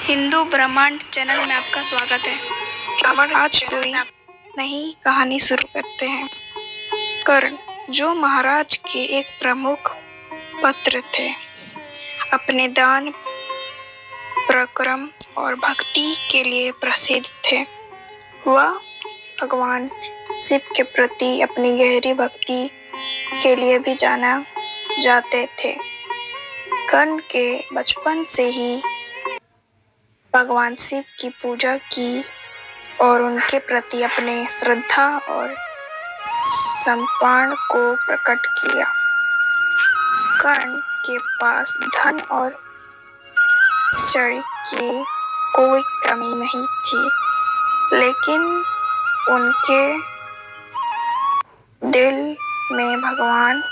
हिंदू ब्रह्मांड चैनल में आपका स्वागत है। आज कोई नई कहानी शुरू करते हैं। कर्ण, जो महाराज के एक प्रमुख पुत्र थे, अपने दान, पराक्रम और भक्ति के लिए प्रसिद्ध थे। वह भगवान शिव के प्रति अपनी गहरी भक्ति के लिए भी जाना जाते थे। कर्ण के बचपन से ही भगवान शिव की पूजा की और उनके प्रति अपने श्रद्धा और समर्पण को प्रकट किया। कर्ण के पास धन और ऐश्वर्य की कोई कमी नहीं थी, लेकिन उनके दिल में भगवान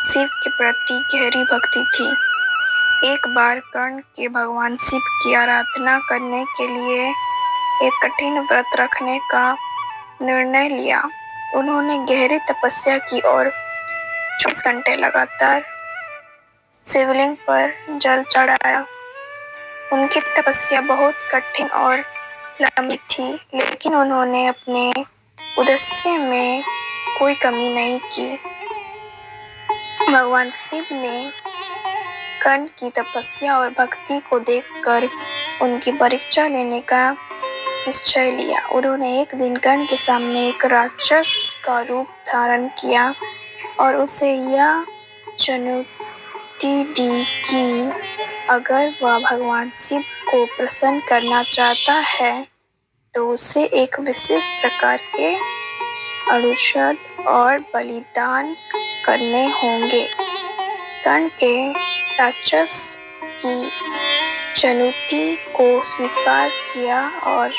शिव के प्रति गहरी भक्ति थी। एक बार कर्ण के भगवान शिव की आराधना करने के लिए एक कठिन व्रत रखने का निर्णय लिया। उन्होंने गहरी तपस्या की और 24 घंटे लगातार शिवलिंग पर जल चढ़ाया। उनकी तपस्या बहुत कठिन और लंबी थी, लेकिन उन्होंने अपने उद्देश्य में कोई कमी नहीं की। भगवान शिव ने कर्ण की तपस्या और भक्ति को देखकर उनकी परीक्षा लेने का निश्चय लिया। उन्होंने एक दिन कर्ण के सामने एक राक्षस का रूप धारण किया और उसे यह चुनौती दी कि अगर वह भगवान शिव को प्रसन्न करना चाहता है तो उसे एक विशेष प्रकार के औषध और बलिदान करने होंगे। कर्ण के राक्षस की चुनौती को स्वीकार किया और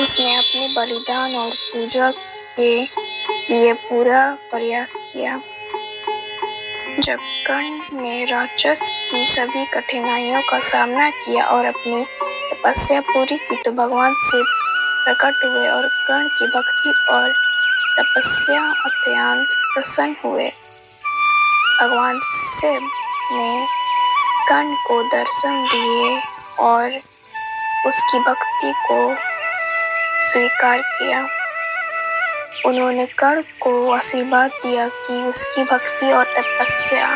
उसने अपने बलिदान और पूजा के लिए पूरा प्रयास किया। जब कर्ण ने राक्षस की सभी कठिनाइयों का सामना किया और अपनी तपस्या पूरी की तो भगवान शिव प्रकट हुए और कर्ण की भक्ति और तपस्या अत्यंत प्रसन्न हुए। भगवान शिव ने कर्ण को दर्शन दिए और उसकी भक्ति को स्वीकार किया। उन्होंने कर्ण को आशीर्वाद दिया कि उसकी भक्ति और तपस्या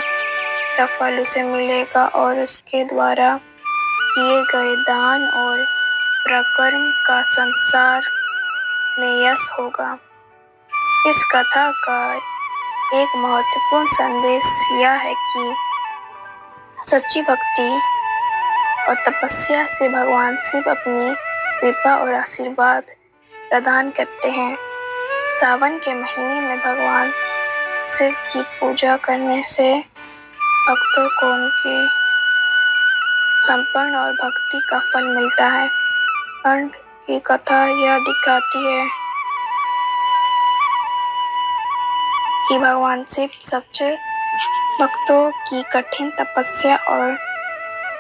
का फल उसे मिलेगा और उसके द्वारा किए गए दान और पराक्रम का संसार में यश होगा। इस कथा का एक महत्वपूर्ण संदेश यह है कि सच्ची भक्ति और तपस्या से भगवान शिव अपनी कृपा और आशीर्वाद प्रदान करते हैं। सावन के महीने में भगवान शिव की पूजा करने से भक्तों को उनके समर्पण और भक्ति का फल मिलता है। कर्ण की कथा यह दिखाती है कि भगवान शिव सच्चे भक्तों की कठिन तपस्या और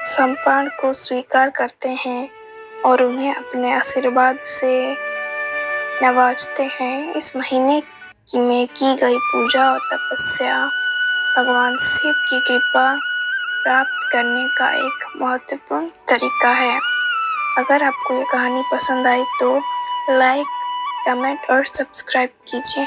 समर्पण को स्वीकार करते हैं और उन्हें अपने आशीर्वाद से नवाजते हैं। इस महीने में की गई पूजा और तपस्या भगवान शिव की कृपा प्राप्त करने का एक महत्वपूर्ण तरीका है। अगर आपको ये कहानी पसंद आई तो लाइक, कमेंट और सब्सक्राइब कीजिए।